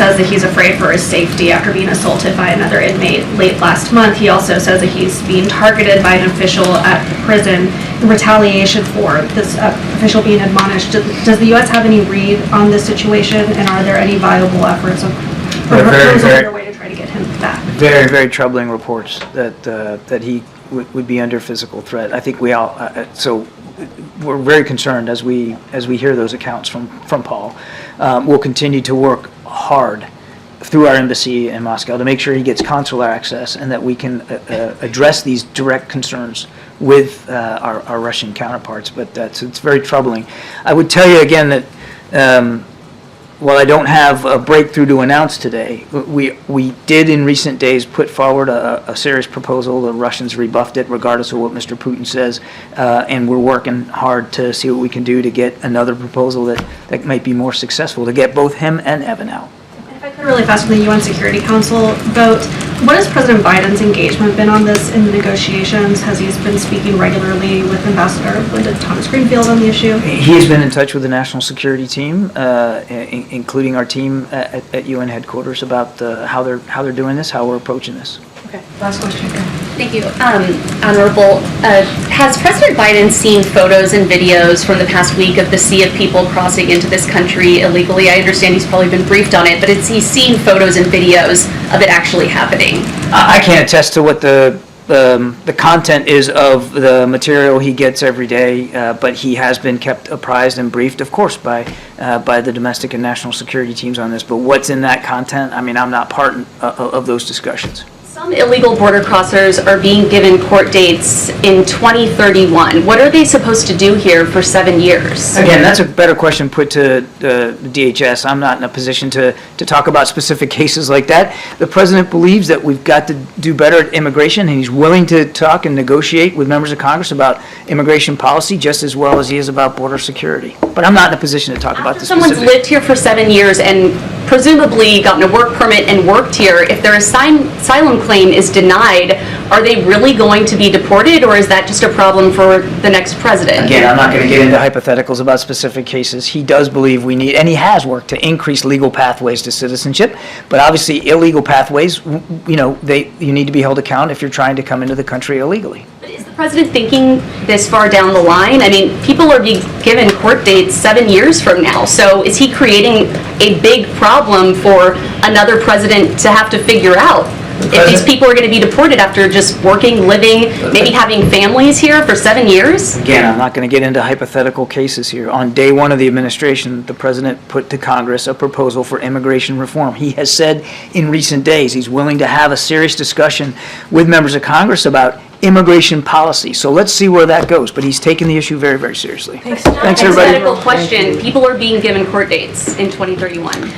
says that he's afraid for his safety after being assaulted by another inmate late last month. He also says that he's being targeted by an official at the prison in retaliation for this official being admonished. Does the U.S. have any read on this situation, and are there any viable efforts of way to try to get him back? Very, very troubling reports that he would be under physical threat. I think we all so we're very concerned as we hear those accounts from Paul. We'll continue to work hard through our embassy in Moscow to make sure he gets consular access and that we can address these direct concerns with our Russian counterparts. But it's very troubling. I would tell you again that while I don't have a breakthrough to announce today, we did in recent days put forward a serious proposal. The Russians rebuffed it regardless of what Mr. Putin says, and we're working hard to see what we can do to get another proposal that might be more successful, to get both him and Evan out. If I could really fast on the UN Security Council vote, what has President Biden's engagement been on this in the negotiations? Has he been speaking regularly with Ambassador Linda Thomas-Greenfield on the issue? He has been in touch with the national security team, including our team at UN headquarters, about how they're doing this, how we're approaching this. Okay, last question. Thank you. Honorable, has President Biden seen photos and videos from the past week of the sea of people crossing into this country illegally? I understand he's probably been briefed on it, but has he seen photos and videos of it actually happening? I can't attest to what the content is of the material he gets every day, but he has been kept apprised and briefed, of course, by the domestic and national security teams on this. But what's in that content? I mean, I'm not part of those discussions. Some illegal border crossers are being given court dates in 2031. What are they supposed to do here for 7 years? Again, that's a better question put to the DHS. I'm not in a position to talk about specific cases like that. The president believes that we've got to do better at immigration, and he's willing to talk and negotiate with members of Congress about immigration policy just as well as he is about border security. But I'm not in a position to talk about the specifics. Someone's lived here for 7 years and presumably gotten a work permit and worked here. If their asylum claim is denied, are they really going to be deported, or is that just a problem for the next president? Again, I'm not going to get into hypotheticals about specific cases. He does believe we need, and he has worked to increase legal pathways to citizenship, but obviously illegal pathways, you need to be held account if you're trying to come into the country illegally. But is the president thinking this far down the line? I mean, people are being given court dates 7 years from now, so is he creating a big problem for another president to have to figure out? If these people are going to be deported after just working, living, maybe having families here for 7 years? Again, I'm not going to get into hypothetical cases here. On day one of the administration, the president put to Congress a proposal for immigration reform. He has said in recent days he's willing to have a serious discussion with members of Congress about immigration policy. So let's see where that goes. But he's taken the issue very, very seriously. Thanks, everybody. Hypothetical question. People are being given court dates in 2031.